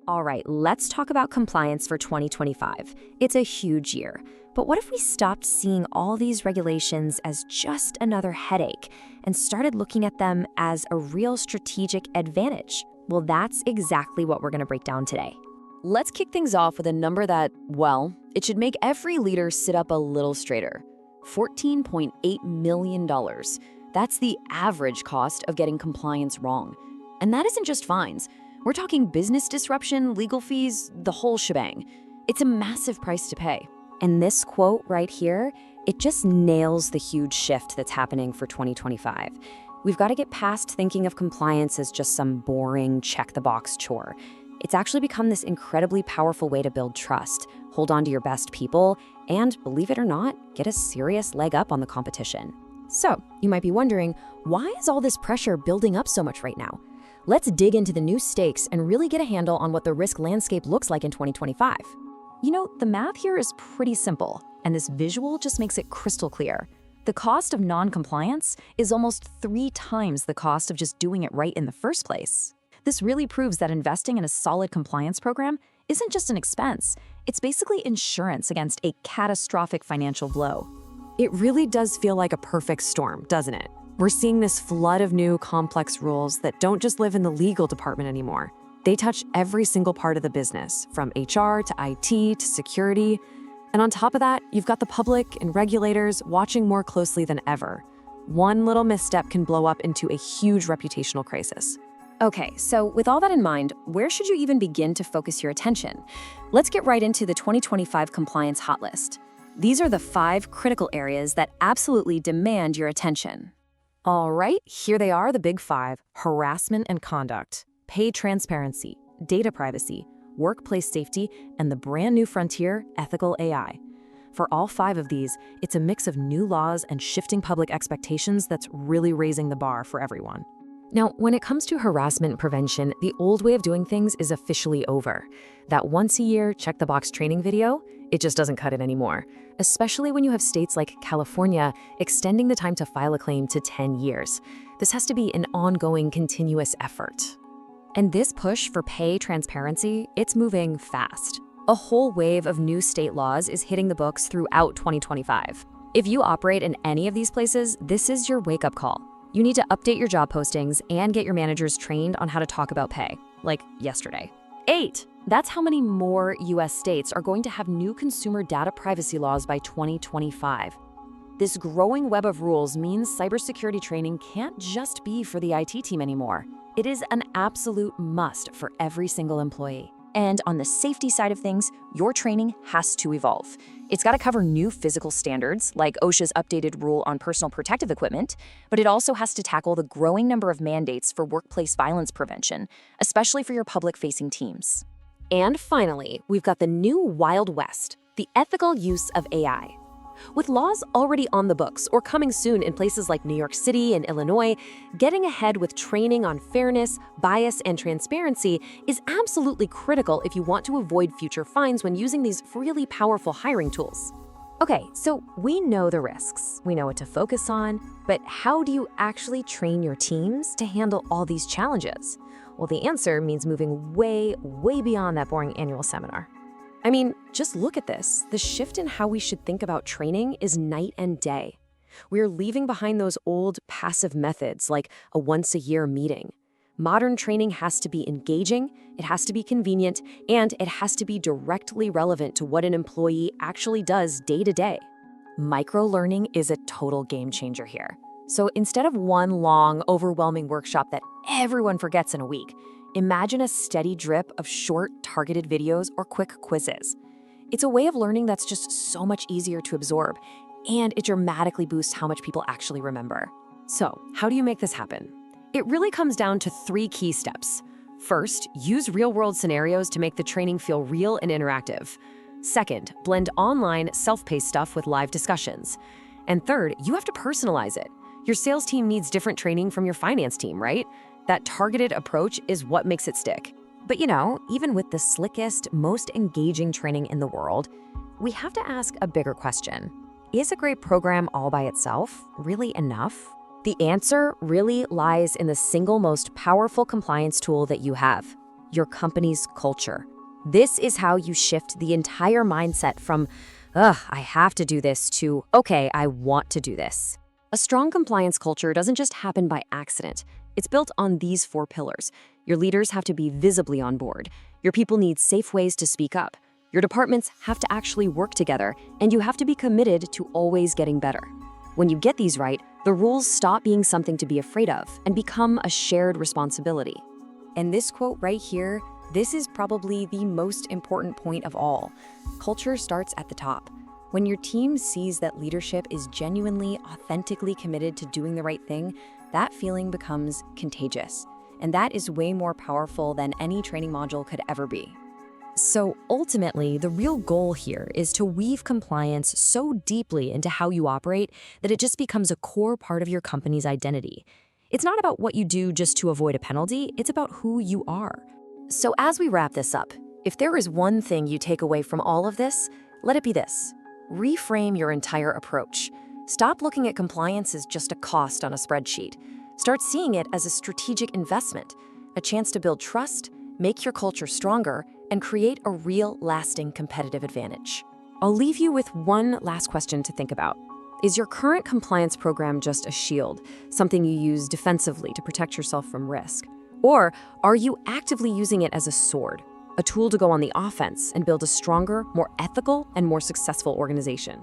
All right, let's talk about compliance for 2025. It's a huge year. But what if we stopped seeing all these regulations as just another headache and started looking at them as a real strategic advantage? Well, that's exactly what we're going to break down today. Let's kick things off with a number that, well, it should make every leader sit up a little straighter. $14.8 million. That's the average cost of getting compliance wrong. And that isn't just fines. We're talking business disruption, legal fees, the whole shebang. It's a massive price to pay. And this quote right here, it just nails the huge shift that's happening for 2025. We've got to get past thinking of compliance as just some boring check-the-box chore. It's actually become this incredibly powerful way to build trust, hold on to your best people, and, believe it or not, get a serious leg up on the competition. So, you might be wondering, why is all this pressure building up so much right now? Let's dig into the new stakes and really get a handle on what the risk landscape looks like in 2025. You know, the math here is pretty simple, and this visual just makes it crystal clear. The cost of non-compliance is almost 3 times the cost of just doing it right in the first place. This really proves that investing in a solid compliance program isn't just an expense, it's basically insurance against a catastrophic financial blow. It really does feel like a perfect storm, doesn't it? We're seeing this flood of new complex rules that don't just live in the legal department anymore. They touch every single part of the business, from HR to IT to security. And on top of that, you've got the public and regulators watching more closely than ever. One little misstep can blow up into a huge reputational crisis. Okay, so with all that in mind, where should you even begin to focus your attention? Let's get right into the 2025 compliance hot list. These are the 5 critical areas that absolutely demand your attention. All right, here they are, the big 5: harassment and conduct, pay transparency, data privacy, workplace safety, and the brand new frontier, ethical AI. For all 5 of these, it's a mix of new laws and shifting public expectations that's really raising the bar for everyone. Now, when it comes to harassment prevention, the old way of doing things is officially over. That once-a-year check-the-box training video, it just doesn't cut it anymore, especially when you have states like California extending the time to file a claim to 10 years. This has to be an ongoing, continuous effort. And this push for pay transparency, it's moving fast. A whole wave of new state laws is hitting the books throughout 2025. If you operate in any of these places, this is your wake-up call. You need to update your job postings and get your managers trained on how to talk about pay, like yesterday. 8. That's how many more US states are going to have new consumer data privacy laws by 2025. This growing web of rules means cybersecurity training can't just be for the IT team anymore. It is an absolute must for every single employee. And on the safety side of things, your training has to evolve. It's got to cover new physical standards, like OSHA's updated rule on personal protective equipment, but it also has to tackle the growing number of mandates for workplace violence prevention, especially for your public-facing teams. And finally, we've got the new Wild West, the ethical use of AI. With laws already on the books or coming soon in places like New York City and Illinois, getting ahead with training on fairness, bias, and transparency is absolutely critical if you want to avoid future fines when using these really powerful hiring tools. Okay, so we know the risks, we know what to focus on, but how do you actually train your teams to handle all these challenges? Well, the answer means moving way, way beyond that boring annual seminar. I mean, just look at this. The shift in how we should think about training is night and day. We're leaving behind those old passive methods like a once-a-year meeting. Modern training has to be engaging, it has to be convenient, and it has to be directly relevant to what an employee actually does day to day. Microlearning is a total game changer here. So instead of one long, overwhelming workshop that everyone forgets in a week, imagine a steady drip of short, targeted videos or quick quizzes. It's a way of learning that's just so much easier to absorb, and it dramatically boosts how much people actually remember. So, how do you make this happen? It really comes down to 3 key steps. First, use real-world scenarios to make the training feel real and interactive. Second, blend online, self-paced stuff with live discussions. And third, you have to personalize it. Your sales team needs different training from your finance team, right? That targeted approach is what makes it stick. But you know, even with the slickest, most engaging training in the world, we have to ask a bigger question. Is a great program all by itself really enough? The answer really lies in the single most powerful compliance tool that you have, your company's culture. This is how you shift the entire mindset from, ugh, I have to do this, to, okay, I want to do this. A strong compliance culture doesn't just happen by accident. It's built on these 4 pillars. Your leaders have to be visibly on board. Your people need safe ways to speak up. Your departments have to actually work together, and you have to be committed to always getting better. When you get these right, the rules stop being something to be afraid of and become a shared responsibility. And this quote right here, this is probably the most important point of all. Culture starts at the top. When your team sees that leadership is genuinely, authentically committed to doing the right thing, that feeling becomes contagious. And that is way more powerful than any training module could ever be. So ultimately, the real goal here is to weave compliance so deeply into how you operate that it just becomes a core part of your company's identity. It's not about what you do just to avoid a penalty, it's about who you are. So as we wrap this up, if there is one thing you take away from all of this, let it be this. Reframe your entire approach. Stop looking at compliance as just a cost on a spreadsheet. Start seeing it as a strategic investment, a chance to build trust, make your culture stronger, and create a real, lasting competitive advantage. I'll leave you with one last question to think about. Is your current compliance program just a shield, something you use defensively to protect yourself from risk? Or are you actively using it as a sword, a tool to go on the offense and build a stronger, more ethical, and more successful organization?